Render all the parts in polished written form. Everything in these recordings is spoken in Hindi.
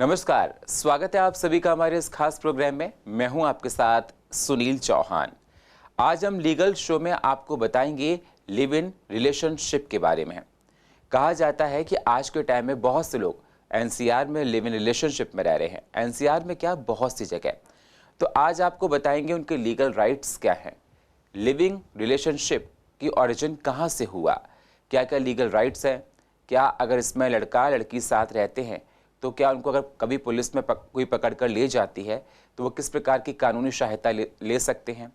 नमस्कार, स्वागत है आप सभी का हमारे इस खास प्रोग्राम में। मैं हूं आपके साथ सुनील चौहान। आज हम लीगल शो में आपको बताएंगे लिव इन रिलेशनशिप के बारे में। कहा जाता है कि आज के टाइम में बहुत से लोग एनसीआर में लिव इन रिलेशनशिप में रह रहे हैं। एनसीआर में क्या, बहुत सी जगह। तो आज आपको बताएंगे उनके लीगल राइट्स क्या हैं, लिविंग रिलेशनशिप की ओरिजिन कहाँ से हुआ, क्या क्या लीगल राइट्स हैं, क्या अगर इसमें लड़का लड़की साथ रहते हैं तो क्या उनको अगर कभी पुलिस में कोई पकड़ कर ले जाती है तो वो किस प्रकार की कानूनी सहायता ले सकते हैं।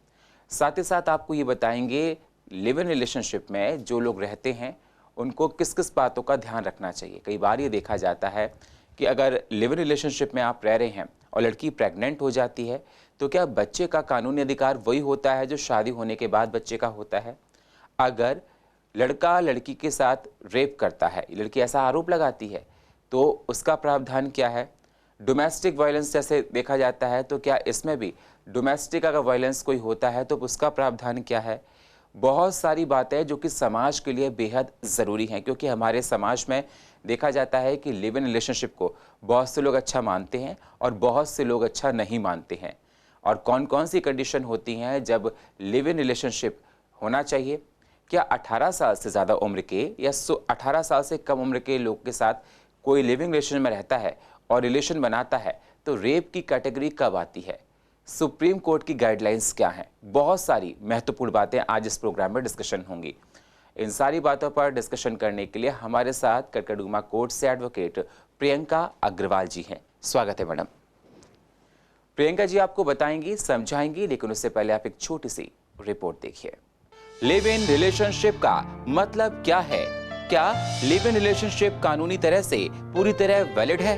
साथ ही साथ आपको ये बताएंगे लिव इन रिलेशनशिप में जो लोग रहते हैं उनको किस किस बातों का ध्यान रखना चाहिए। कई बार ये देखा जाता है कि अगर लिव इन रिलेशनशिप में आप रह रहे हैं और लड़की प्रेग्नेंट हो जाती है तो क्या बच्चे का कानूनी अधिकार वही होता है जो शादी होने के बाद बच्चे का होता है। अगर लड़का लड़की के साथ रेप करता है, लड़की ऐसा आरोप लगाती है, तो उसका प्रावधान क्या है। डोमेस्टिक वायलेंस जैसे देखा जाता है तो क्या इसमें भी डोमेस्टिक अगर वायलेंस कोई होता है तो उसका प्रावधान क्या है। बहुत सारी बातें जो कि समाज के लिए बेहद ज़रूरी हैं, क्योंकि हमारे समाज में देखा जाता है कि लिव इन रिलेशनशिप को बहुत से लोग अच्छा मानते हैं और बहुत से लोग अच्छा नहीं मानते हैं। और कौन कौन सी कंडीशन होती हैं जब लिव इन रिलेशनशिप होना चाहिए। क्या 18 साल से ज़्यादा उम्र के या 18 साल से कम उम्र के लोग के साथ कोई लिविंग रिलेशन में रहता है और रिलेशन बनाता है तो रेप की कैटेगरी कब आती है। सुप्रीम कोर्ट की गाइडलाइंस क्या हैं। बहुत सारी महत्वपूर्ण बातें आज इस प्रोग्राम में डिस्कशन होंगी। इन सारी बातों पर डिस्कशन करने के लिए हमारे साथ कड़कड़डूमा कोर्ट से एडवोकेट प्रियंका अग्रवाल जी हैं। स्वागत है मैडम। प्रियंका जी आपको बताएंगी, समझाएंगी, लेकिन उससे पहले आप एक छोटी सी रिपोर्ट देखिए। लिव इन रिलेशनशिप का मतलब क्या है, क्या लिव इन रिलेशनशिप कानूनी तरह से पूरी तरह वैलिड है,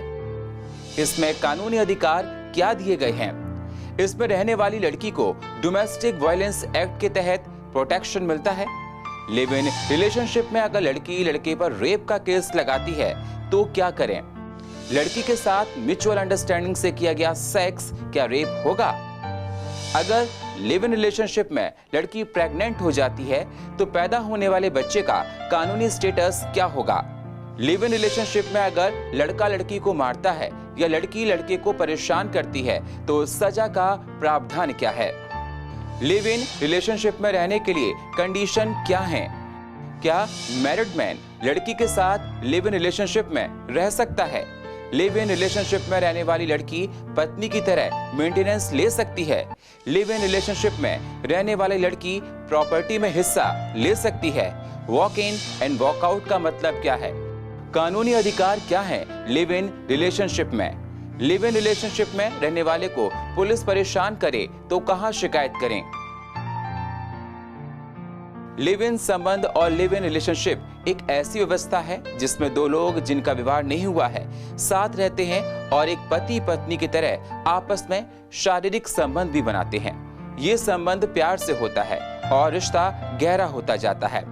इसमें कानूनी अधिकार क्या दिए गए हैं, इसमें रहने वाली लड़की को डोमेस्टिक वायलेंस एक्ट के तहत प्रोटेक्शन मिलता है। लिव इन रिलेशनशिप में अगर लड़की लड़के पर रेप का केस लगाती है तो क्या करें। लड़की के साथ म्यूचुअल अंडरस्टैंडिंग से किया गया सेक्स क्या रेप होगा। अगर लिव इन रिलेशनशिप में लड़की प्रेग्नेंट हो जाती है तो पैदा होने वाले बच्चे का कानूनी स्टेटस क्या होगा। लिव इन रिलेशनशिप में अगर लड़का लड़की को मारता है या लड़की लड़के को परेशान करती है तो सजा का प्रावधान क्या है। लिव इन रिलेशनशिप में रहने के लिए कंडीशन क्या है। क्या मैरिड मैन लड़की के साथ लिव इन रिलेशनशिप में रह सकता है। लिव इन रिलेशनशिप में रहने वाली लड़की पत्नी की तरह मेंटेनेंस ले सकती है। लिव इन रिलेशनशिप में रहने वाली लड़की प्रॉपर्टी में हिस्सा ले सकती है। Walk in and walk out का मतलब क्या है। कानूनी अधिकार क्या है लिव इन रिलेशनशिप में। लिव इन रिलेशनशिप में रहने वाले को पुलिस परेशान करे तो कहां शिकायत करें। लिव इन संबंध और लिव इन रिलेशनशिप एक ऐसी व्यवस्था है जिसमें दो लोग जिनका विवाह नहीं हुआ है साथ रहते हैं और एक पति पत्नी की तरह आपस में शारीरिक संबंध भी बनाते हैं। ये संबंध प्यार से होता है और रिश्ता गहरा होता जाता है।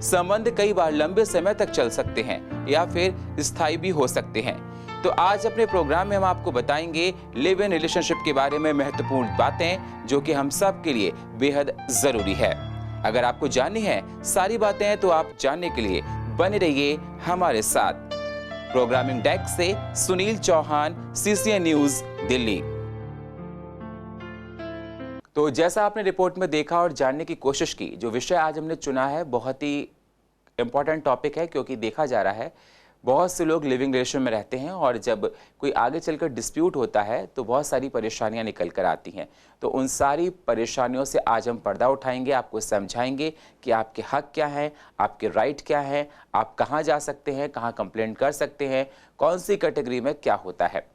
संबंध कई बार लंबे समय तक चल सकते हैं या फिर स्थायी भी हो सकते हैं। तो आज अपने प्रोग्राम में हम आपको बताएंगे लिव इन रिलेशनशिप के बारे में महत्वपूर्ण बातें जो कि हम सब के लिए बेहद जरूरी है। अगर आपको जाननी है सारी बातें तो आप जानने के लिए बने रहिए हमारे साथ। प्रोग्रामिंग डेस्क से सुनील चौहान, CCN न्यूज, दिल्ली। तो जैसा आपने रिपोर्ट में देखा और जानने की कोशिश की, जो विषय आज हमने चुना है बहुत ही इंपॉर्टेंट टॉपिक है, क्योंकि देखा जा रहा है बहुत से लोग लिविंग रिलेशन में रहते हैं और जब कोई आगे चलकर डिस्प्यूट होता है तो बहुत सारी परेशानियां निकल कर आती हैं। तो उन सारी परेशानियों से आज हम पर्दा उठाएंगे, आपको समझाएंगे कि आपके हक क्या हैं, आपके राइट क्या हैं, आप कहां जा सकते हैं, कहां कंप्लेंट कर सकते हैं, कौन सी कैटेगरी में क्या होता है।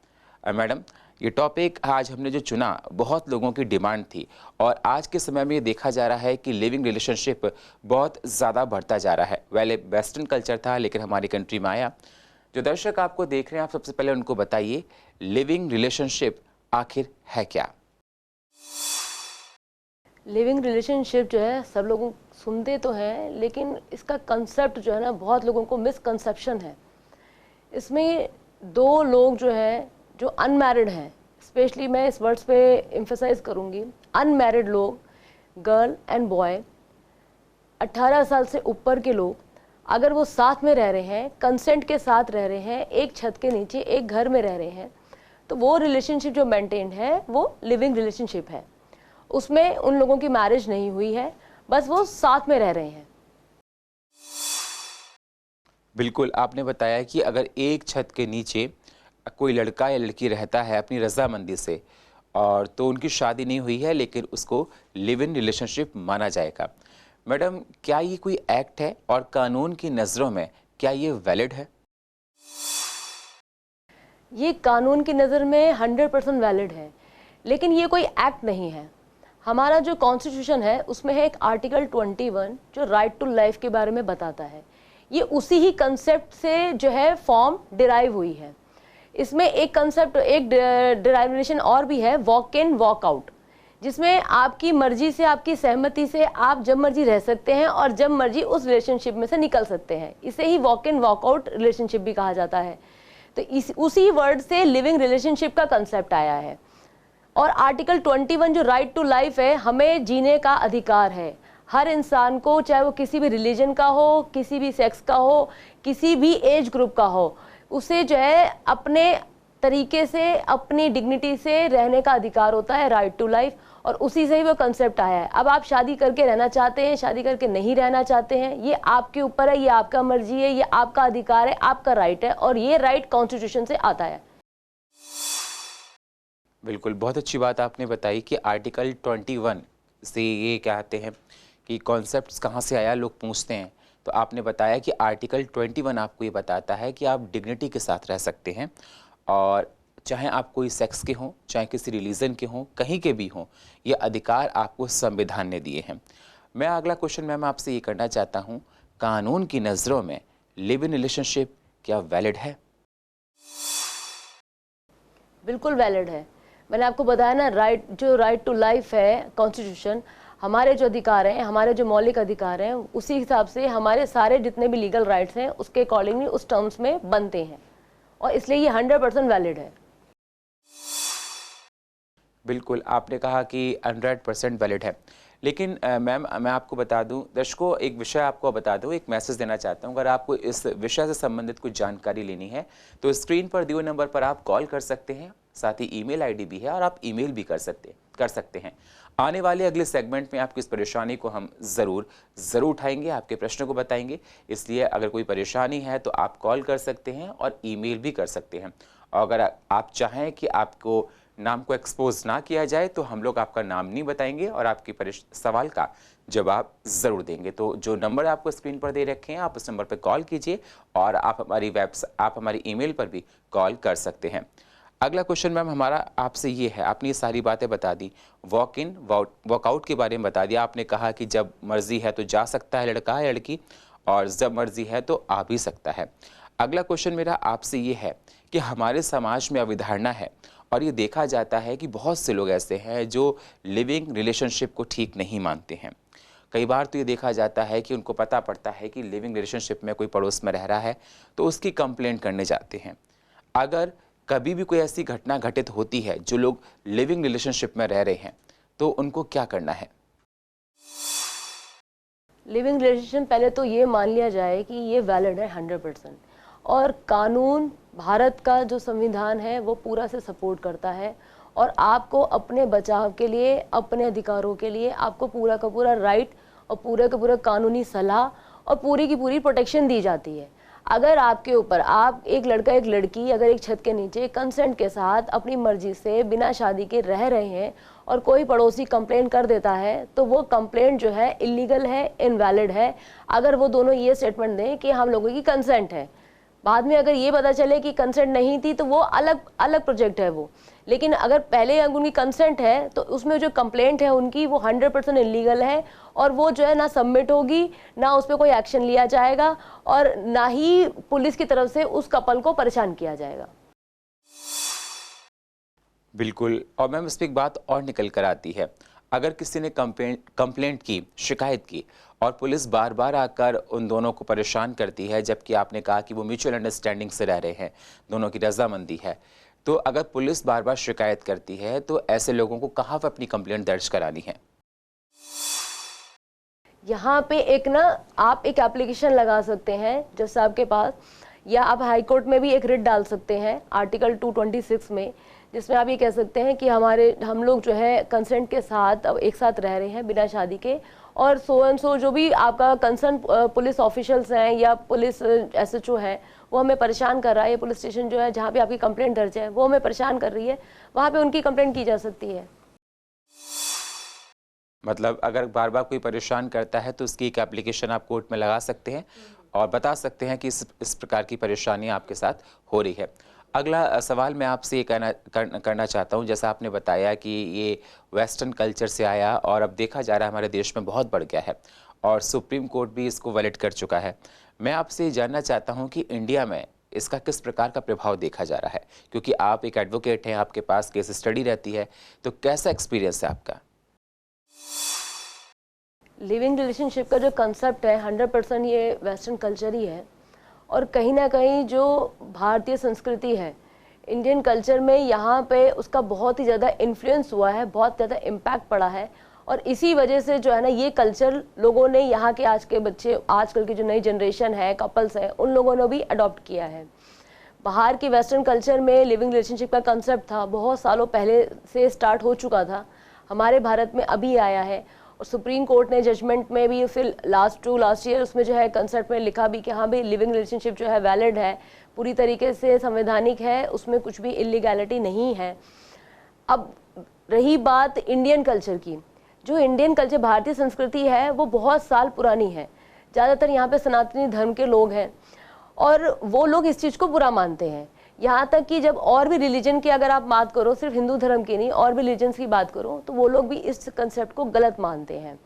मैडम, ये टॉपिक आज हमने जो चुना बहुत लोगों की डिमांड थी और आज के समय में ये देखा जा रहा है कि लिविंग रिलेशनशिप बहुत ज़्यादा बढ़ता जा रहा है। वेल, वेस्टर्न कल्चर था लेकिन हमारी कंट्री में आया। जो दर्शक आपको देख रहे हैं, आप सबसे पहले उनको बताइए लिविंग रिलेशनशिप आखिर है क्या। लिविंग रिलेशनशिप जो है सब लोग सुनते तो हैं, लेकिन इसका कंसेप्ट जो है ना बहुत लोगों को मिसकंसेप्शन है। इसमें दो लोग जो है जो अनमैरिड हैं, स्पेशली मैं इस वर्ड्स पे एम्फेसाइज करूँगी, अनमैरिड लोग, गर्ल एंड बॉय, 18 साल से ऊपर के लोग अगर वो साथ में रह रहे हैं, कंसेंट के साथ रह रहे हैं, एक छत के नीचे एक घर में रह रहे हैं, तो वो रिलेशनशिप जो मेंटेन है वो लिविंग रिलेशनशिप है। उसमें उन लोगों की मैरिज नहीं हुई है, बस वो साथ में रह रहे हैं। बिल्कुल, आपने बताया कि अगर एक छत के नीचे कोई लड़का या लड़की रहता है अपनी रजामंदी से, और तो उनकी शादी नहीं हुई है लेकिन उसको लिव इन रिलेशनशिप माना जाएगा। मैडम, क्या ये कोई एक्ट है और कानून की नज़रों में क्या ये वैलिड है? ये कानून की नज़र में 100% वैलिड है, लेकिन ये कोई एक्ट नहीं है। हमारा जो कॉन्स्टिट्यूशन है उसमें है एक आर्टिकल 21 जो राइट टू लाइफ के बारे में बताता है। ये उसी ही कंसेप्ट से जो है फॉर्म डिराइव हुई है। इसमें एक कंसेप्ट, एक डिराइवेशन और भी है, वॉक इन वॉक आउट, जिसमें आपकी मर्जी से, आपकी सहमति से आप जब मर्जी रह सकते हैं और जब मर्जी उस रिलेशनशिप में से निकल सकते हैं। इसे ही walk in walk out relationship भी कहा जाता है। तो उसी वर्ड से लिविंग रिलेशनशिप का कंसेप्ट आया है। और आर्टिकल 21 जो राइट टू लाइफ है, हमें जीने का अधिकार है। हर इंसान को, चाहे वो किसी भी रिलीजन का हो, किसी भी सेक्स का हो, किसी भी एज ग्रुप का हो, उसे जो है अपने तरीके से, अपनी डिग्निटी से रहने का अधिकार होता है, राइट टू लाइफ। और उसी से ही वो कंसेप्ट आया है। अब आप शादी करके रहना चाहते हैं, शादी करके नहीं रहना चाहते हैं, ये आपके ऊपर है, ये आपका मर्जी है, ये आपका अधिकार है, आपका राइट है, और ये राइट कॉन्स्टिट्यूशन से आता है। बिल्कुल, बहुत अच्छी बात आपने बताई कि आर्टिकल 21 से ये कहते हैं कि कॉन्सेप्ट्स कहाँ से आया, लोग पूछते हैं। तो आपने बताया कि आर्टिकल 21 आपको ये बताता है कि आप डिग्निटी के साथ रह सकते हैं, और चाहे आप कोई सेक्स के हों, चाहे किसी रिलीजन के हों, कहीं के भी हों, ये अधिकार आपको संविधान ने दिए हैं। मैं अगला क्वेश्चन मैम आपसे ये करना चाहता हूँ, कानून की नज़रों में लिव इन रिलेशनशिप क्या वैलिड है? बिल्कुल वैलिड है। मैंने आपको बताया ना, राइट टू लाइफ है कॉन्स्टिट्यूशन, हमारे जो अधिकार हैं, हमारे जो मौलिक अधिकार हैं, उसी हिसाब से हमारे सारे जितने भी लीगल राइट्स हैं उसके अकॉर्डिंगली उस टर्म्स में बनते हैं, और इसलिए ये 100% वैलिड है। बिल्कुल, आपने कहा कि 100% वैलिड है। लेकिन मैम, मैं आपको बता दूं, दर्शकों, एक विषय आपको बता दूं, एक मैसेज देना चाहता हूं। अगर आपको इस विषय से संबंधित कुछ जानकारी लेनी है तो स्क्रीन पर दिए हुए नंबर पर आप कॉल कर सकते हैं, साथ ही ईमेल आईडी भी है और आप ईमेल भी कर सकते हैं। आने वाले अगले सेगमेंट में आपकी इस परेशानी को हम ज़रूर उठाएंगे, आपके प्रश्नों को बताएंगे। इसलिए अगर कोई परेशानी है तो आप कॉल कर सकते हैं और ईमेल भी कर सकते हैं। और अगर आप चाहें कि आपको नाम को एक्सपोज ना किया जाए तो हम लोग आपका नाम नहीं बताएंगे और आपकी सवाल का जवाब ज़रूर देंगे। तो जो नंबर आपको स्क्रीन पर दे रखे हैं, आप उस नंबर पर कॉल कीजिए, और आप हमारी ईमेल पर भी कॉल कर सकते हैं। अगला क्वेश्चन मैम हमारा आपसे ये है, आपने ये सारी बातें बता दी, वॉक इन वॉकआउट के बारे में बता दिया। आपने कहा कि जब मर्जी है तो जा सकता है लड़का या लड़की, और जब मर्जी है तो आ भी सकता है। अगला क्वेश्चन मेरा आपसे ये है कि हमारे समाज में अवधारणा है, और ये देखा जाता है कि बहुत से लोग ऐसे हैं जो लिविंग रिलेशनशिप को ठीक नहीं मानते हैं। कई बार तो ये देखा जाता है कि उनको पता पड़ता है कि लिविंग रिलेशनशिप में कोई पड़ोस में रह रहा है तो उसकी कंप्लेंट करने जाते हैं। अगर कभी भी कोई ऐसी घटना घटित होती है जो लोग लिविंग रिलेशनशिप में रह रहे हैं, तो उनको क्या करना है? लिविंग रिलेशन पहले तो ये मान लिया जाए कि ये वैलिड है 100%, और कानून, भारत का जो संविधान है वो पूरा से सपोर्ट करता है, और आपको अपने बचाव के लिए, अपने अधिकारों के लिए आपको पूरा का पूरा राइट और पूरा का पूरा कानूनी सलाह और पूरी की पूरी प्रोटेक्शन दी जाती है। अगर आपके ऊपर, आप एक लड़का एक लड़की अगर एक छत के नीचे कंसेंट के साथ अपनी मर्जी से बिना शादी के रह रहे हैं और कोई पड़ोसी कंप्लेंट कर देता है, तो वो कंप्लेंट जो है इलीगल है, इनवैलिड है। अगर वो दोनों ये स्टेटमेंट दें कि हम लोगों की कंसेंट है, बाद में अगर ये पता चले कि कंसेंट नहीं थी तो वो अलग प्रोजेक्ट है वो। लेकिन अगर पहले उनकी कंसेंट है तो उसमें जो कंप्लेंट है उनकी वो 100% इलीगल है, और वो जो है ना सबमिट होगी, ना उस पर कोई एक्शन लिया जाएगा, और ना ही पुलिस की तरफ से उस कपल को परेशान किया जाएगा। बिल्कुल, और मैम इस पर एक बात और निकल कर आती है, अगर किसी ने कंप्लेंट की, शिकायत की, और पुलिस बार बार आकर उन दोनों को परेशान करती है, जबकि आपने कहा कि वो म्यूचुअल अंडरस्टैंडिंग से रह रहे हैं, दोनों की रजामंदी है, तो अगर पुलिस बार बार शिकायत करती है तो ऐसे लोगों को कहाँ पर अपनी कंप्लेंट दर्ज करानी है? यहाँ पे एक ना आप एक एप्लीकेशन लगा सकते हैं जज साहब के पास, या आप हाई कोर्ट में भी एक रिट डाल सकते हैं आर्टिकल 226 में, जिसमें आप ये कह सकते हैं कि हम लोग जो है कंसेंट के साथ अब एक साथ रह रहे हैं बिना शादी के, और सो एंड सो जो भी आपका कंसर्न पुलिस ऑफिशियल्स हैं या पुलिस एसएचओ है वो हमें परेशान कर रहा है, या पुलिस स्टेशन जो है जहाँ पे आपकी कंप्लेंट दर्ज है वो हमें परेशान कर रही है, वहाँ पे उनकी कंप्लेंट की जा सकती है। मतलब अगर बार बार कोई परेशान करता है तो उसकी एक एप्लीकेशन आप कोर्ट में लगा सकते हैं और बता सकते हैं कि इस प्रकार की परेशानी आपके साथ हो रही है। अगला सवाल मैं आपसे ये करना चाहता हूँ, जैसा आपने बताया कि ये वेस्टर्न कल्चर से आया और अब देखा जा रहा है हमारे देश में बहुत बढ़ गया है और सुप्रीम कोर्ट भी इसको वैलिड कर चुका है। मैं आपसे ये जानना चाहता हूँ कि इंडिया में इसका किस प्रकार का प्रभाव देखा जा रहा है, क्योंकि आप एक एडवोकेट हैं, आपके पास केस स्टडी रहती है, तो कैसा एक्सपीरियंस है आपका? लिविंग रिलेशनशिप का जो कंसेप्ट है 100% ये वेस्टर्न कल्चर ही है, और कहीं ना कहीं जो भारतीय संस्कृति है इंडियन कल्चर में यहाँ पे उसका बहुत ही ज़्यादा इन्फ्लुएंस हुआ है, बहुत ज़्यादा इम्पैक्ट पड़ा है, और इसी वजह से जो है ना ये कल्चर लोगों ने, यहाँ के आज के बच्चे, आजकल की जो नई जनरेशन है, कपल्स हैं, उन लोगों ने भी अडॉप्ट किया है। बाहर की वेस्टर्न कल्चर में लिविंग रिलेशनशिप का कंसेप्ट था, बहुत सालों पहले से स्टार्ट हो चुका था, हमारे भारत में अभी आया है, और सुप्रीम कोर्ट ने जजमेंट में भी फिर लास्ट ईयर उसमें जो है कंसेप्ट में लिखा भी कि हाँ भाई लिविंग रिलेशनशिप जो है वैलिड है, पूरी तरीके से संवैधानिक है, उसमें कुछ भी इलीगैलिटी नहीं है। अब रही बात इंडियन कल्चर की, जो इंडियन कल्चर भारतीय संस्कृति है वो बहुत साल पुरानी है, ज़्यादातर यहाँ पे सनातनी धर्म के लोग हैं और वो लोग इस चीज़ को बुरा मानते हैं। यहाँ तक कि जब और भी रिलीजन की अगर आप बात करो, सिर्फ हिंदू धर्म की नहीं, और भी रिलीजन्स की बात करो, तो वो लोग भी इस कंसेप्ट को गलत मानते हैं।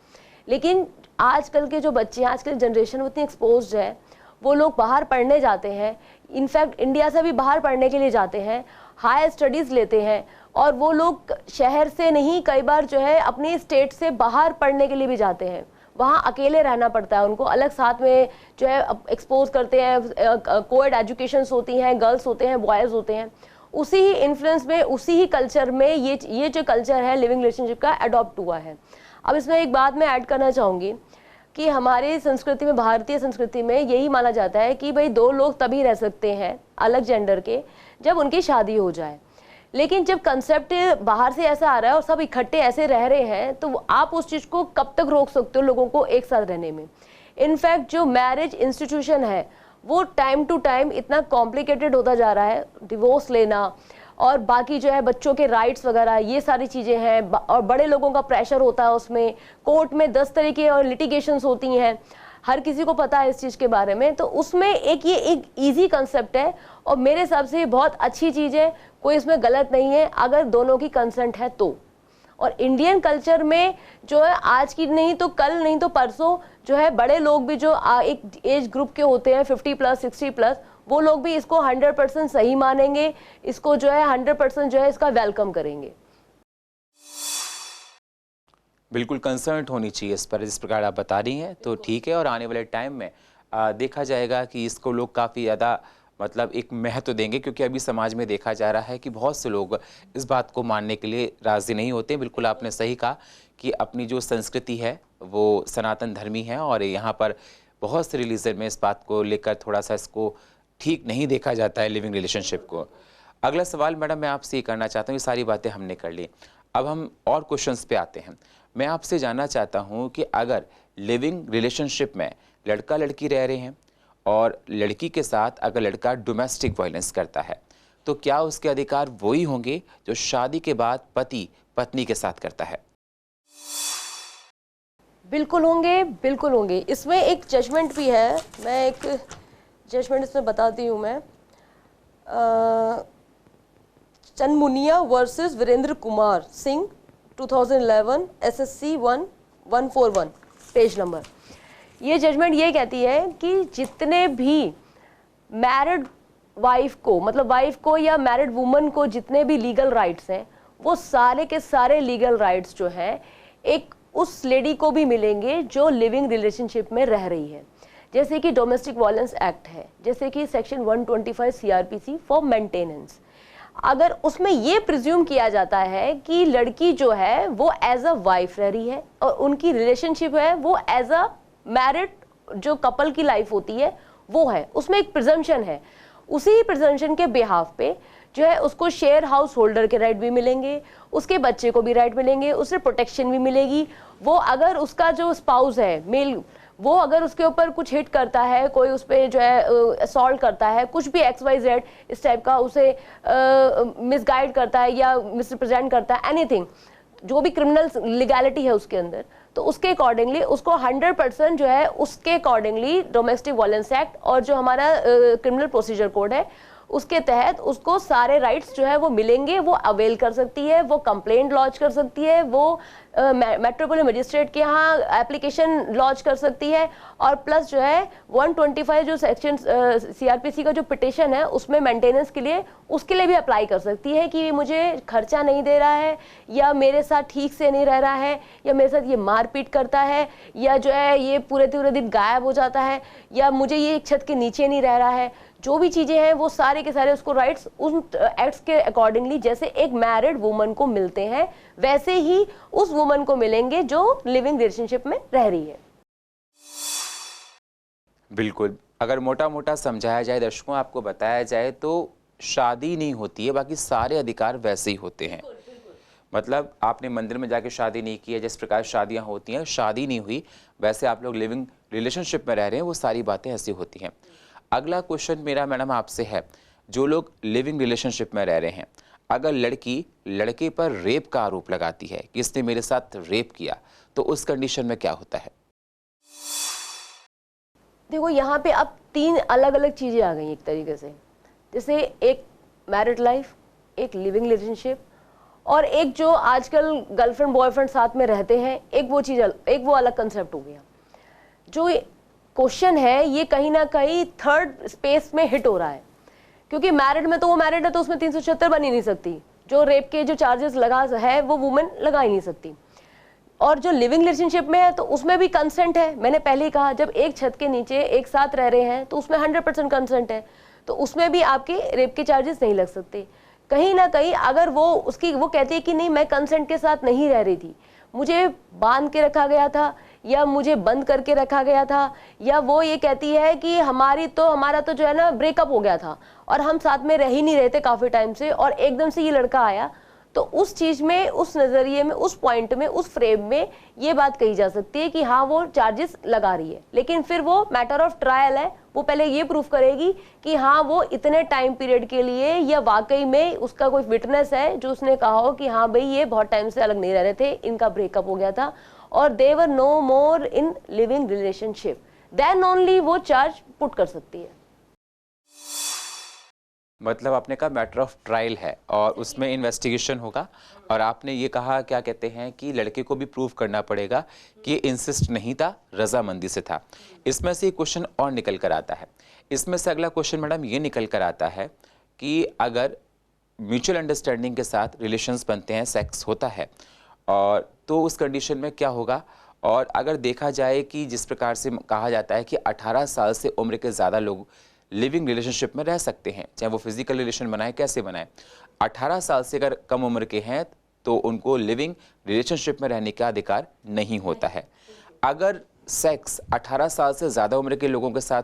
लेकिन आजकल के जो बच्चे, आजकल जनरेशन उतनी एक्सपोज्ड है, वो लोग बाहर पढ़ने जाते हैं, इनफैक्ट इंडिया से भी बाहर पढ़ने के लिए जाते हैं, हायर स्टडीज़ लेते हैं, और वो लोग शहर से नहीं, कई बार जो है अपनी स्टेट से बाहर पढ़ने के लिए भी जाते हैं, वहाँ अकेले रहना पड़ता है उनको, अलग साथ में जो है एक्सपोज करते हैं, कोएड एजुकेशंस होती हैं, गर्ल्स होते हैं, बॉयज़ होते हैं, उसी ही इन्फ्लुएंस में, उसी ही कल्चर में ये जो कल्चर है लिविंग रिलेशनशिप का अडॉप्ट हुआ है। अब इसमें एक बात मैं ऐड करना चाहूँगी कि हमारी संस्कृति में, भारतीय संस्कृति में यही माना जाता है कि भाई दो लोग तभी रह सकते हैं अलग जेंडर के जब उनकी शादी हो जाए। लेकिन जब कंसेप्ट बाहर से ऐसा आ रहा है और सब इकट्ठे ऐसे रह रहे हैं, तो आप उस चीज़ को कब तक रोक सकते हो लोगों को एक साथ रहने में। इनफैक्ट जो मैरिज इंस्टीट्यूशन है वो टाइम टू टाइम इतना कॉम्प्लिकेटेड होता जा रहा है, डिवोर्स लेना और बाकी जो है बच्चों के राइट्स वगैरह, ये सारी चीज़ें हैं, और बड़े लोगों का प्रेशर होता है उसमें, कोर्ट में 10 तरीके और लिटिगेशंस होती हैं, हर किसी को पता है इस चीज़ के बारे में। तो उसमें ये एक इजी कंसेप्ट है और मेरे हिसाब से ये बहुत अच्छी चीज़ है, कोई इसमें गलत नहीं है अगर दोनों की कंसेंट है तो। और इंडियन कल्चर में जो है आज की नहीं तो कल, नहीं तो परसों जो है बड़े लोग भी जो एक एज ग्रुप के होते हैं 50+ 60+, वो लोग भी इसको 100% सही मानेंगे, इसको जो है 100% जो है इसका वेलकम करेंगे। बिल्कुल कंसर्न होनी चाहिए इस पर, जिस प्रकार आप बता रही हैं तो ठीक है। और आने वाले टाइम में देखा जाएगा कि इसको लोग काफ़ी ज़्यादा मतलब एक महत्व देंगे, क्योंकि अभी समाज में देखा जा रहा है कि बहुत से लोग इस बात को मानने के लिए राज़ी नहीं होते। बिल्कुल आपने सही कहा कि अपनी जो संस्कृति है वो सनातन धर्मी है और यहाँ पर बहुत से रिलीजन में इस बात को लेकर थोड़ा सा इसको ठीक नहीं देखा जाता है लिविंग रिलेशनशिप को। अगला सवाल मैडम मैं आपसे ये करना चाहता हूँ, ये सारी बातें हमने कर ली, अब हम और क्वेश्चंस पे आते हैं। मैं आपसे जानना चाहता हूँ कि अगर लिविंग रिलेशनशिप में लड़का लड़की रह रहे हैं और लड़की के साथ अगर लड़का डोमेस्टिक वायलेंस करता है, तो क्या उसके अधिकार वही होंगे जो शादी के बाद पति पत्नी के साथ करता है? बिल्कुल होंगे, बिल्कुल होंगे। इसमें एक जजमेंट भी है, मैं एक जजमेंट इसमें बताती हूँ मैं। Chanmuniya versus Virendra Kumar Singh 2011 SSC 1141 page number. ये जजमेंट ये कहती है कि जितने भी मैरिड वाइफ को, मतलब वाइफ को या मैरिड वुमन को जितने भी लीगल राइट्स हैं, वो सारे के सारे लीगल राइट्स जो हैं एक उस लेडी को भी मिलेंगे जो लिविंग रिलेशनशिप में रह रही है। जैसे कि डोमेस्टिक वायलेंस एक्ट है, जैसे कि सेक्शन 125 CRPC फॉर मेंटेनेंस। अगर उसमें ये प्रिज्यूम किया जाता है कि लड़की जो है वो एज अ वाइफ रह रही है और उनकी रिलेशनशिप है वो एज अ मैरिड जो कपल की लाइफ होती है वो है, उसमें एक प्रिजम्पशन है। उसी प्रिजम्पशन के बिहाफ पे जो है उसको शेयर हाउस होल्डर के राइट भी मिलेंगे, उसके बच्चे को भी राइट मिलेंगे, उसे प्रोटेक्शन भी मिलेगी। वो अगर उसका जो स्पाउस है मेल, वो अगर उसके ऊपर कुछ हिट करता है, कोई उस पर जो है असॉल्ट करता है, कुछ भी XYZ इस टाइप का उसे मिसगाइड करता है या मिसरिप्रेजेंट करता है, एनीथिंग जो भी क्रिमिनल लीगैलिटी है उसके अंदर, तो उसके अकॉर्डिंगली उसको 100% जो है उसके अकॉर्डिंगली डोमेस्टिक वायलेंस एक्ट और जो हमारा क्रिमिनल प्रोसीजर कोड है उसके तहत उसको सारे राइट्स जो है वो मिलेंगे। वो अवेल कर सकती है, वो कंप्लेंट लॉन्च कर सकती है, वो मेट्रोपोलिटन मजिस्ट्रेट के यहाँ एप्लीकेशन लॉन्च कर सकती है। और प्लस जो है 125 जो सेक्शन CRPC का जो पिटिशन है उसमें मेंटेनेंस के लिए उसके लिए भी अप्लाई कर सकती है कि मुझे खर्चा नहीं दे रहा है या मेरे साथ ठीक से नहीं रह रहा है या मेरे साथ ये मारपीट करता है या जो है ये पूरे दिन गायब हो जाता है या मुझे ये एक छत के नीचे नहीं रह रहा है। जो भी चीजें हैं वो सारे के सारे उसको राइट्स उन एक्ट्स के अकॉर्डिंगली जैसे एक मैरिड वुमन को मिलते हैं वैसे ही उस वुमन को मिलेंगे जो लिविंग रिलेशनशिप में रह रही है। बिल्कुल, अगर मोटा मोटा समझाया जाए दर्शकों, आपको बताया जाए तो शादी नहीं होती है, बाकी सारे अधिकार वैसे ही होते हैं। मतलब आपने मंदिर में जाके शादी नहीं की है, जिस प्रकार शादियां होती हैं, शादी नहीं हुई, वैसे आप लोग लिविंग रिलेशनशिप में रह रहे हैं, वो सारी बातें ऐसी होती हैं। अगला क्वेश्चन मेरा मैडम आपसे है, जो लोग लिविंग रिलेशनशिप में रह रहे हैं, अगर लड़की लड़के पर रेप का आरोप लगाती है कि इसने मेरे साथ रेप किया, तो उस कंडीशन में क्या होता है? देखो यहाँ पे अब 3 अलग अलग चीजें आ गई एक तरीके से, जैसे एक मैरिड लाइफ, एक लिविंग रिलेशनशिप और एक जो आजकल गर्लफ्रेंड बॉयफ्रेंड साथ में रहते हैं, एक वो चीज, एक वो अलग कंसेप्ट हो गया। जो क्वेश्चन है ये कहीं ना कहीं थर्ड स्पेस में हिट हो रहा है, क्योंकि मैरिड में तो वो मैरिड है तो उसमें 376 बन ही नहीं सकती, जो रेप के जो चार्जेस लगा है वो वुमेन लगा ही नहीं सकती। और जो लिविंग रिलेशनशिप में है तो उसमें भी कंसेंट है। मैंने पहले ही कहा जब एक छत के नीचे एक साथ रह रहे हैं तो उसमें 100% कंसेंट है, तो उसमें भी आपके रेप के चार्जेस नहीं लग सकते। कहीं ना कहीं अगर वो कहती है कि नहीं मैं कंसेंट के साथ नहीं रह रही थी, मुझे बांध के रखा गया था या मुझे बंद करके रखा गया था, या वो ये कहती है कि हमारा तो जो है ना ब्रेकअप हो गया था और हम साथ में रह ही नहीं रहे थे काफी टाइम से और एकदम से ये लड़का आया, तो उस चीज में, उस नजरिए में, उस पॉइंट में, उस फ्रेम में ये बात कही जा सकती है कि हाँ वो चार्जेस लगा रही है। लेकिन फिर वो मैटर ऑफ ट्रायल है, वो पहले ये प्रूफ करेगी कि हाँ वो इतने टाइम पीरियड के लिए या वाकई में उसका कोई विटनेस है जो उसने कहा हो कि हाँ भाई ये बहुत टाइम से अलग नहीं रह रहे थे, इनका ब्रेकअप हो गया था और they were no more in living relationship, then only वो चार्ज पुट कर सकती है। मतलब आपने कहा मैटर ऑफ ट्रायल है और उसमें इन्वेस्टिगेशन होगा, और आपने ये कहा क्या कहते हैं कि लड़के को भी प्रूव करना पड़ेगा कि इंसिस्ट नहीं था, रजामंदी से था। इसमें से एक क्वेश्चन और निकल कर आता है। इसमें से अगला क्वेश्चन मैडम ये निकल कर आता है कि अगर म्यूचुअल अंडरस्टैंडिंग के साथ रिलेशंस बनते हैं, सेक्स होता है, और तो उस कंडीशन में क्या होगा? और अगर देखा जाए कि जिस प्रकार से कहा जाता है कि 18 साल से उम्र के ज़्यादा लोग लिविंग रिलेशनशिप में रह सकते हैं, चाहे वो फिजिकल रिलेशन बनाए कैसे बनाए, 18 साल से अगर कम उम्र के हैं तो उनको लिविंग रिलेशनशिप में रहने का अधिकार नहीं होता है। अगर सेक्स 18 साल से ज़्यादा उम्र के लोगों के साथ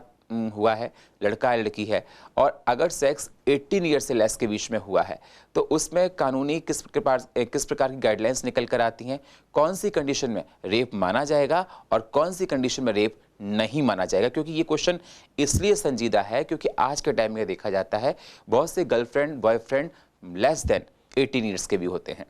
हुआ है, लड़का या लड़की है, और अगर सेक्स 18 ईयर से लेस के बीच में हुआ है, तो उसमें कानूनी किस प्रकार की गाइडलाइंस निकल कर आती हैं? कौन सी कंडीशन में रेप माना जाएगा और कौन सी कंडीशन में रेप नहीं माना जाएगा? क्योंकि ये क्वेश्चन इसलिए संजीदा है क्योंकि आज के टाइम में देखा जाता है बहुत से girlfriend boyfriend less than 18 years के भी होते हैं।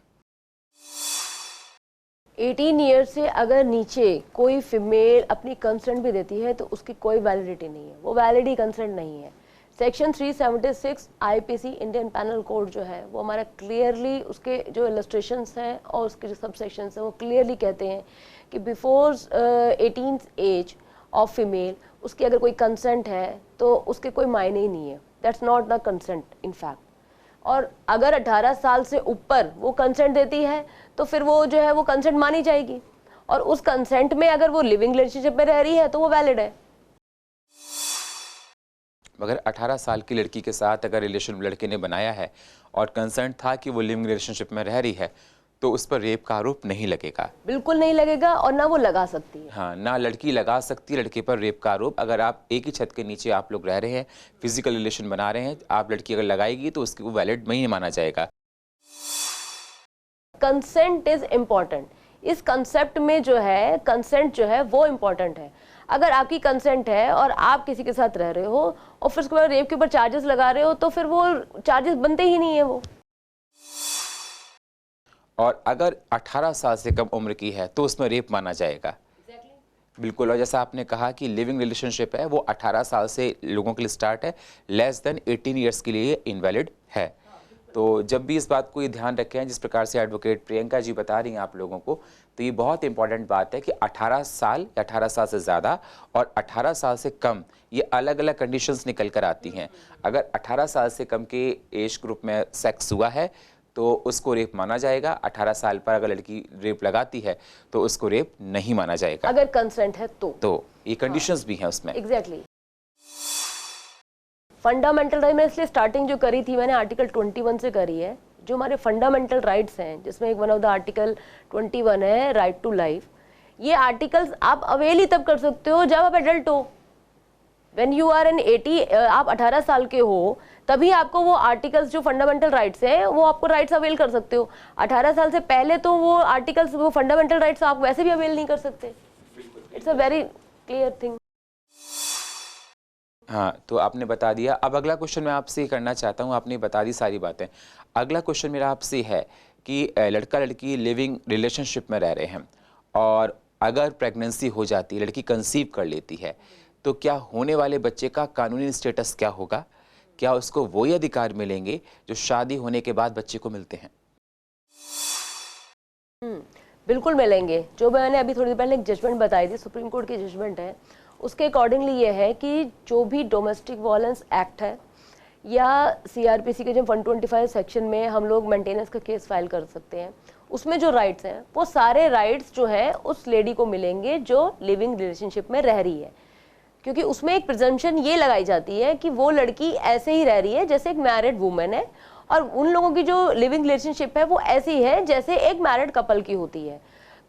18 ईयर से अगर नीचे कोई फीमेल अपनी कंसेंट भी देती है तो उसकी कोई वैलिडिटी नहीं है, वो वैलिड ही कंसेंट नहीं है। Section 376 IPC Indian panel code जो है वो हमारा क्लियरली, उसके जो इलस्ट्रेशंस हैं और उसके जो सब सेक्शंस हैं वो क्लियरली कहते हैं कि before 18th as of female उसकी अगर कोई कंसेंट है तो उसके कोई मायने ही नहीं है, that's not the consent in fact. और अगर 18 साल से ऊपर वो कंसेंट देती है तो फिर वो जो है वो कंसेंट मानी जाएगी, और उस कंसेंट में अगर वो लिविंग रिलेशनशिप में रह रही है तो वो वैलिड है। मगर 18 साल की लड़की के साथ अगर रिलेशन लड़के ने बनाया है और कंसर्न था कि वो लिविंग रिलेशनशिप में रह रही है, तो उस पर रेप का आरोप नहीं लगेगा। बिल्कुल नहीं लगेगा, और ना वो लगा सकती है। हाँ, ना लड़की लगा सकती है लड़के पर रेप का आरोप। अगर आप एक ही छत के नीचे आप लोग रह रहे हैं, फिजिकल रिलेशन बना रहे हैं, आप लड़की अगर लगाएगी तो उसकी वो वैलिड नहीं माना जाएगा। Consent is important. इस कंसेप्ट में जो है कंसेंट जो है वो इम्पॉर्टेंट है। अगर आपकी कंसेंट है और आप किसी के साथ रह रहे हो और फिर उसके बाद रेप के ऊपर चार्जेस लगा रहे हो, तो फिर वो चार्जेस बनते ही नहीं है वो। और अगर 18 साल से कम उम्र की है तो उसमें रेप माना जाएगा। बिल्कुल। और जैसा आपने कहा कि लिविंग रिलेशनशिप है वो 18 साल से लोगों के लिए स्टार्ट है, लेस देन 18 ईयर्स के लिए इनवैलिड है। तो जब भी इस बात को ये ध्यान रखें, जिस प्रकार से एडवोकेट प्रियंका जी बता रही हैं आप लोगों को, तो ये बहुत इंपॉर्टेंट बात है कि 18 साल या 18 साल से ज़्यादा और 18 साल से कम, ये अलग अलग कंडीशंस निकल कर आती हैं। अगर 18 साल से कम के एज ग्रुप में सेक्स हुआ है तो उसको रेप माना जाएगा। 18 साल पर अगर लड़की रेप लगाती है तो उसको रेप नहीं माना जाएगा, अगर कंसेंट है तो ये कंडीशंस भी हैं उसमें। एग्जैक्टली। फंडामेंटल राइट में इसलिए स्टार्टिंग जो करी थी मैंने आर्टिकल 21 से करी है, जो हमारे फंडामेंटल राइट्स हैं, जिसमें एक वन ऑफ द आर्टिकल 21 है राइट टू लाइफ। ये आर्टिकल्स आप अवेल ही तब कर सकते हो जब आप एडल्ट हो। व्हेन यू आर एन 80, आप 18 साल के हो, तभी आपको वो आर्टिकल्स जो फंडामेंटल राइट्स हैं वो आपको राइट्स अवेल कर सकते हो। 18 साल से पहले तो वो आर्टिकल्स, वो फंडामेंटल राइट्स आप वैसे भी अवेल नहीं कर सकते। It's a very clear thing. हाँ, तो आपने बता दिया। अब अगला क्वेश्चन मैं आपसे करना चाहता हूँ, आपने बता दी सारी बातें। अगला क्वेश्चन मेरा आपसे है कि लड़का लड़की लिविंग रिलेशनशिप में रह रहे हैं और अगर प्रेगनेंसी हो जाती है, लड़की कंसीव कर लेती है, तो क्या होने वाले बच्चे का कानूनी स्टेटस क्या होगा? क्या उसको वही अधिकार मिलेंगे जो शादी होने के बाद बच्चे को मिलते हैं? बिल्कुल मिलेंगे। जो मैंने अभी थोड़ी देर पहले एक जजमेंट बताई थी, सुप्रीम कोर्ट की जजमेंट है, उसके अकॉर्डिंगली ये है कि जो भी डोमेस्टिक वायलेंस एक्ट है या सीआरपीसी के जो 125 सेक्शन में हम लोग मेंटेनेंस का केस फाइल कर सकते हैं, उसमें जो राइट्स हैं वो सारे राइट्स जो है उस लेडी को मिलेंगे जो लिविंग रिलेशनशिप में रह रही है। क्योंकि उसमें एक प्रिजम्पशन ये लगाई जाती है कि वो लड़की ऐसे ही रह रही है जैसे एक मैरिड वुमेन है, और उन लोगों की जो लिविंग रिलेशनशिप है वो ऐसी है जैसे एक मैरिड कपल की होती है।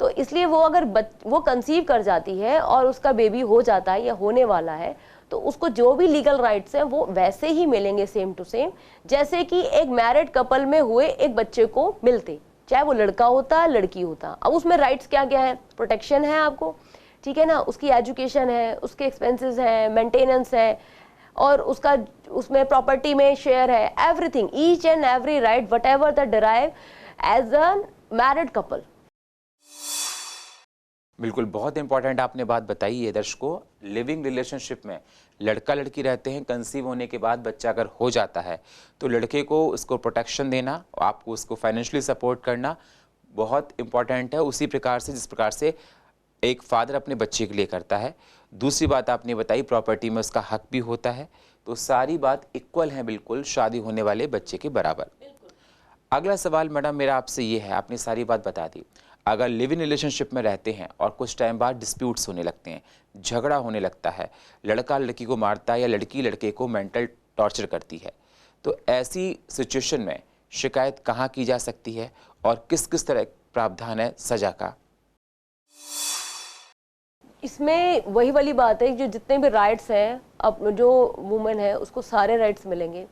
तो इसलिए वो अगर वो कंसीव कर जाती है और उसका बेबी हो जाता है या होने वाला है, तो उसको जो भी लीगल राइट्स हैं वो वैसे ही मिलेंगे, सेम टू सेम, जैसे कि एक मैरिड कपल में हुए एक बच्चे को मिलते, चाहे वो लड़का होता लड़की होता। अब उसमें राइट्स क्या क्या है? प्रोटेक्शन है आपको, ठीक है ना, उसकी एजुकेशन है, उसके एक्सपेंसेस हैं, मेंटेनेंस है, और उसका उसमें प्रॉपर्टी में शेयर है, everything, each and every right whatever that derive as a married couple. बिल्कुल, बहुत इंपॉर्टेंट आपने बात बताई है दर्शकों। लिविंग रिलेशनशिप में लड़का लड़की रहते हैं, कंसीव होने के बाद बच्चा अगर हो जाता है तो लड़के को उसको प्रोटेक्शन देना, आपको उसको फाइनेंशियली सपोर्ट करना बहुत इंपॉर्टेंट है, उसी प्रकार से जिस प्रकार से एक फादर अपने बच्चे के लिए करता है। दूसरी बात आपने बताई, प्रॉपर्टी में उसका हक भी होता है। तो सारी बात इक्वल है, बिल्कुल शादी होने वाले बच्चे के बराबर। अगला सवाल मैडम मेरा आपसे ये है, आपने सारी बात बता दी, अगर लिव इन रिलेशनशिप में रहते हैं और कुछ टाइम बाद डिस्प्यूट्स होने लगते हैं, झगड़ा होने लगता है, लड़का लड़की को मारता है या लड़की लड़के को मेंटल टॉर्चर करती है, तो ऐसी सिचुएशन में शिकायत कहाँ की जा सकती है और किस किस तरह प्रावधान है सजा का? इसमें वही वाली बात है, जो जितने भी राइट्स हैं, अब जो वुमेन है उसको सारे राइट्स मिलेंगे।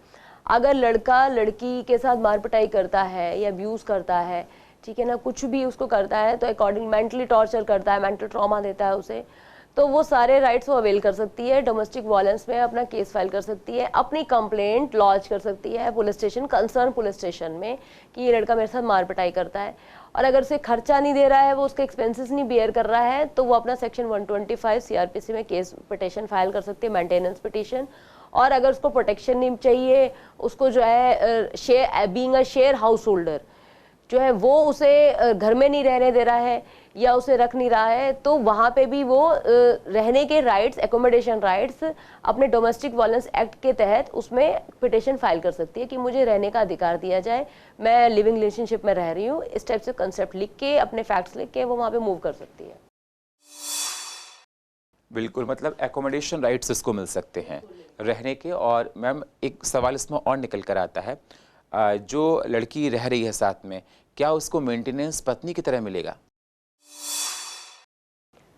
अगर लड़का लड़की के साथ मार पिटाई करता है या अब्यूज़ करता है, ठीक है ना, कुछ भी उसको करता है, तो अकॉर्डिंग मेंटली टॉर्चर करता है, मेंटल ट्रॉमा देता है उसे, तो वो सारे राइट्स वो अवेल कर सकती है। डोमेस्टिक वायलेंस में अपना केस फाइल कर सकती है, अपनी कंप्लेंट लॉन्च कर सकती है police station, concern police station में, कि ये लड़का मेरे साथ मार पिटाई करता है। और अगर उसे खर्चा नहीं दे रहा है, वो उसके एक्सपेंसेस नहीं बेयर कर रहा है, तो वो अपना सेक्शन 125 सीआरपीसी में केस पिटिशन फाइल कर सकती है, मेंटेनेंस पिटिशन। और अगर उसको प्रोटेक्शन नहीं चाहिए, उसको जो है share being a share house holder जो है वो उसे घर में नहीं रहने दे रहा है या उसे रख नहीं रहा है, तो वहाँ पे भी वो रहने के राइट्स, एकोमोडेशन राइट्स अपने डोमेस्टिक वायलेंस एक्ट के तहत उसमें पिटिशन फाइल कर सकती है कि मुझे रहने का अधिकार दिया जाए, मैं लिविंग रिलेशनशिप में रह रही हूँ, इस टाइप से कंसेप्ट लिख के, अपने फैक्ट्स लिख के वो वहाँ पे मूव कर सकती है। बिल्कुल, मतलब एकोमोडेशन राइट्स इसको मिल सकते हैं रहने के। और मैम एक सवाल इसमें और निकल कर आता है, जो लड़की रह रही है साथ में, क्या उसको मेंटेनेंस पत्नी की तरह मिलेगा?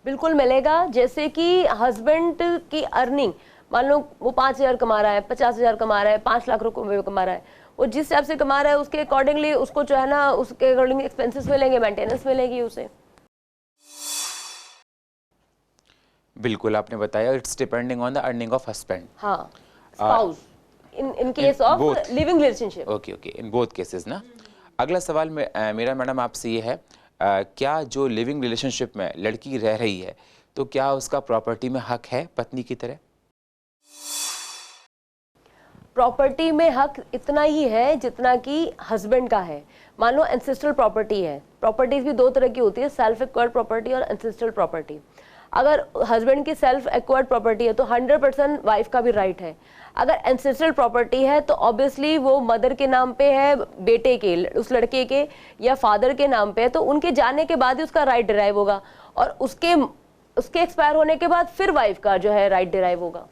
बिल्कुल मिलेगा। जैसे कि हस्बैंड की अर्निंग, मान लो वो 5,000 कमा रहा है, 50,000 कमा रहा है, 5 लाख रुपए कमा रहा है, वो जिस हिसाब से कमा रहा है उसके अकॉर्डिंगली उसको जो है ना, उसके अकॉर्डिंग एक्सपेंसेस मिलेंगे, मेंटेनेंस मिलेगी उसे। बिल्कुल, आपने बताया it's depending on the earning of husband. हाँ, spouse, in case of living relationship. Okay okay, in both cases ना। अगला सवाल मेरा मैडम आपसे ये है, क्या जो लिविंग रिलेशनशिप में लड़की रह रही है, तो क्या उसका प्रॉपर्टी में हक है पत्नी की तरह? प्रॉपर्टी में हक इतना ही है जितना कि हस्बैंड का है। मान लो एंसेस्ट्रल प्रॉपर्टी है, प्रॉपर्टीज भी दो तरह की होती है, सेल्फ एक्वायर्ड प्रॉपर्टी और एंसेस्ट्रल प्रॉपर्टी। अगर हस्बैंड की सेल्फ एक्वायर्ड प्रॉपर्टी है तो 100% वाइफ का भी राइट है। अगर एंसेस्ट्रल प्रॉपर्टी है तो ऑब्वियसली वो मदर के नाम पे है, बेटे के, उस लड़के के या फादर के नाम पे है, तो उनके जाने के बाद ही उसका राइट डिराइव होगा, और उसके एक्सपायर होने के बाद फिर वाइफ का जो है राइट डिराइव होगा।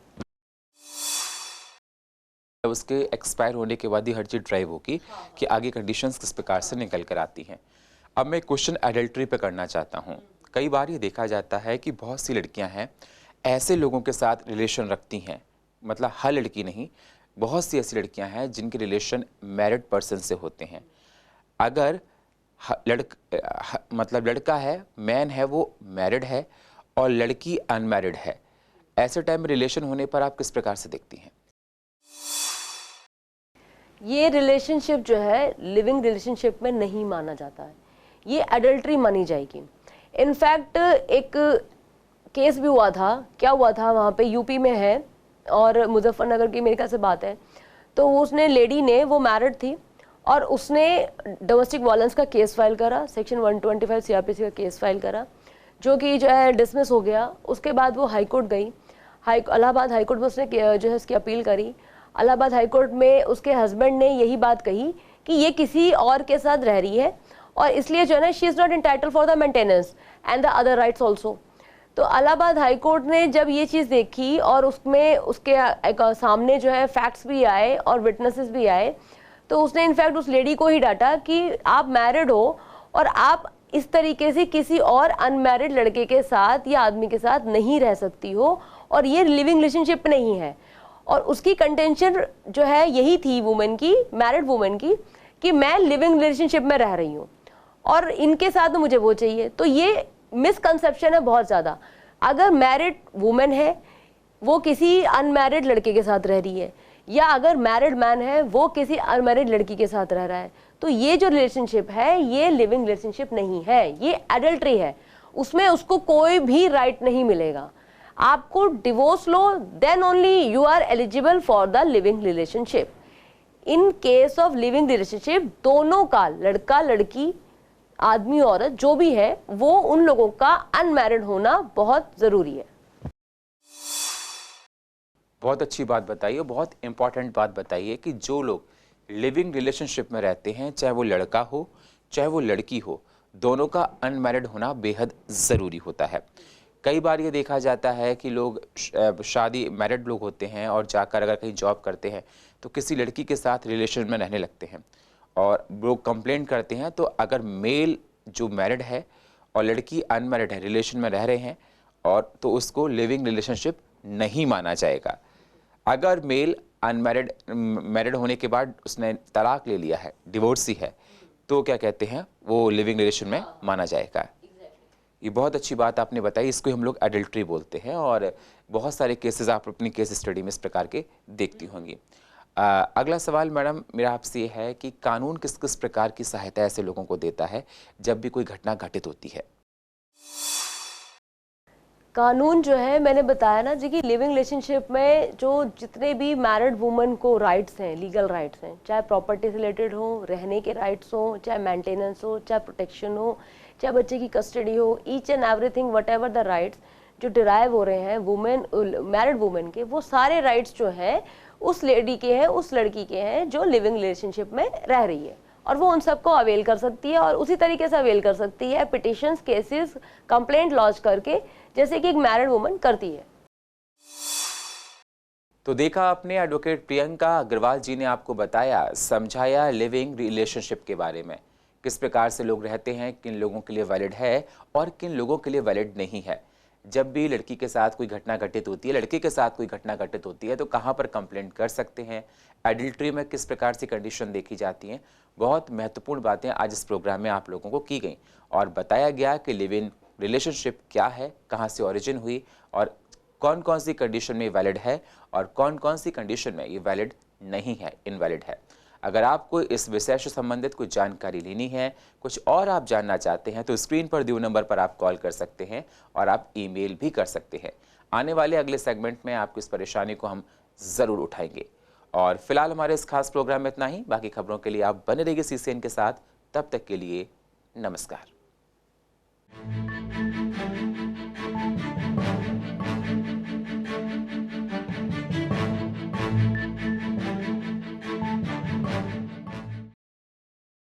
उसके एक्सपायर होने के बाद ही हर चीज ड्राइव होगी कि आगे कंडीशंस किस प्रकार से निकल कर आती हैं। अब मैं क्वेश्चन एडल्ट्री पे करना चाहता हूँ। कई बार ये देखा जाता है कि बहुत सी लड़कियां हैं ऐसे लोगों के साथ रिलेशन रखती हैं, मतलब हर लड़की नहीं, बहुत सी ऐसी लड़कियां हैं जिनके रिलेशन मैरिड पर्सन से होते हैं। अगर मतलब लड़का है, मैन है, वो मैरिड है और लड़की अनमैरिड है, ऐसे टाइम में रिलेशन होने पर आप किस प्रकार से देखती हैं? ये रिलेशनशिप जो है लिविंग रिलेशनशिप में नहीं माना जाता है, ये एडल्ट्री मानी जाएगी। इनफैक्ट एक केस भी हुआ था, क्या हुआ था वहाँ पे, यूपी में है और मुजफ्फरनगर की मेरे ख्याल से बात है। तो उसने, लेडी ने, वो मैरिड थी और उसने डोमेस्टिक वायलेंस का केस फाइल करा, सेक्शन 125 सीआरपीसी का केस फाइल करा, जो कि जो है डिसमिस हो गया। उसके बाद वो हाई कोर्ट गई, इलाहाबाद हाई कोर्ट में उसने जो है इसकी अपील करी। इलाहाबाद हाई कोर्ट में उसके हस्बैंड ने यही बात कही कि ये किसी और के साथ रह रही है और इसलिए जो है ना, she is not entitled for the maintenance and the other rights also. तो इलाहाबाद हाई कोर्ट ने जब ये चीज़ देखी और उसमें उसके सामने जो है फैक्ट्स भी आए और विटनेसेस भी आए, तो उसने इनफैक्ट उस लेडी को ही डांटा कि आप मैरिड हो और आप इस तरीके से किसी और अनमैरिड लड़के के साथ या आदमी के साथ नहीं रह सकती हो, और ये लिविंग रिलेशनशिप नहीं है। और उसकी कंटेंशन जो है यही थी वुमेन की, मैरिड वुमेन की, कि मैं लिविंग रिलेशनशिप में रह रही हूँ और इनके साथ मुझे वो चाहिए। तो ये मिसकंसेप्शन है बहुत ज़्यादा। अगर मैरिड वुमेन है वो किसी अनमैरिड लड़के के साथ रह रही है, या अगर मैरिड मैन है वो किसी अनमैरिड लड़की के साथ रह रहा है, तो ये जो रिलेशनशिप है ये लिविंग रिलेशनशिप नहीं है, ये एडल्ट्री है। उसमें उसको कोई भी राइट नहीं मिलेगा। आपको डिवोर्स लो, then only you are eligible for the living relationship. In case of living relationship दोनों का, लड़का लड़की, आदमी औरत जो भी है, वो उन लोगों का अनमैरिड होना बहुत जरूरी है। बहुत अच्छी बात बताइए, बहुत इंपॉर्टेंट बात बताइए कि जो लोग लिविंग रिलेशनशिप में रहते हैं, चाहे वो लड़का हो चाहे वो लड़की हो, दोनों का अनमैरिड होना बेहद ज़रूरी होता है। कई बार ये देखा जाता है कि लोग शादी मैरिड लोग होते हैं और जाकर अगर कहीं जॉब करते हैं तो किसी लड़की के साथ रिलेशन में रहने लगते हैं और लोग कंप्लेंट करते हैं। तो अगर मेल जो मैरिड है और लड़की अनमैरिड है, रिलेशन में रह रहे हैं, और तो उसको लिविंग रिलेशनशिप नहीं माना जाएगा। अगर मेल अनमैरिड मैरिड होने के बाद उसने तलाक ले लिया है, डिवोर्सी है, तो क्या कहते हैं, वो लिविंग रिलेशन में माना जाएगा। ये बहुत अच्छी बात आपने बताई, इसको हम लोग एडल्ट्री बोलते हैं और बहुत सारे केसेस आप अपनी केस स्टडी में इस प्रकार के देखती होंगी। अगला सवाल मैडम मेरा आपसे ये है कि कानून किस किस प्रकार की सहायता ऐसे लोगों को देता है जब भी कोई घटना घटित होती है? कानून जो है, मैंने बताया ना जी कि लिविंग रिलेशनशिप में जो जितने भी मैरिड वुमन को राइट्स हैं, लीगल राइट्स हैं, चाहे प्रॉपर्टी से रिलेटेड हो, रहने के राइट्स हो, चाहे मेंटेनेंस हो, चाहे प्रोटेक्शन हो, चाहे बच्चे की कस्टडी हो, each and everything what ever the rights जो डिराइव हो रहे हैं वुमेन, मैरिड वुमेन के, वो सारे राइट्स जो हैं उस लेडी के हैं, उस लड़की के हैं जो लिविंग रिलेशनशिप में रह रही है और वो उन सबको अवेल कर सकती है और उसी तरीके से अवेल कर सकती है पिटिशंस, केसेस, कंप्लेंट लॉन्च करके, जैसे कि एक मैरिड वुमन करती है। तो देखा आपने, एडवोकेट प्रियंका अग्रवाल जी ने आपको बताया, समझाया लिविंग रिलेशनशिप के बारे में, किस प्रकार से लोग रहते हैं, किन लोगों के लिए वैलिड है और किन लोगों के लिए वैलिड नहीं है। जब भी लड़की के साथ कोई घटना घटित होती है, लड़के के साथ कोई घटना घटित होती है, तो कहाँ पर कंप्लेंट कर सकते हैं, एडल्ट्री में किस प्रकार से कंडीशन देखी जाती हैं। बहुत महत्वपूर्ण बातें आज इस प्रोग्राम में आप लोगों को की गई और बताया गया कि लिव इन रिलेशनशिप क्या है, कहाँ से ओरिजिन हुई और कौन कौन सी कंडीशन में वैलिड है और कौन कौन सी कंडीशन में ये वैलिड नहीं है, इनवैलिड है। अगर आपको इस विषय से संबंधित कुछ जानकारी लेनी है, कुछ और आप जानना चाहते हैं, तो स्क्रीन पर दिए नंबर पर आप कॉल कर सकते हैं और आप ईमेल भी कर सकते हैं। आने वाले अगले सेगमेंट में आपकी इस परेशानी को हम ज़रूर उठाएंगे। और फिलहाल हमारे इस खास प्रोग्राम में इतना ही। बाकी खबरों के लिए आप बने रहिए CCN के साथ। तब तक के लिए नमस्कार।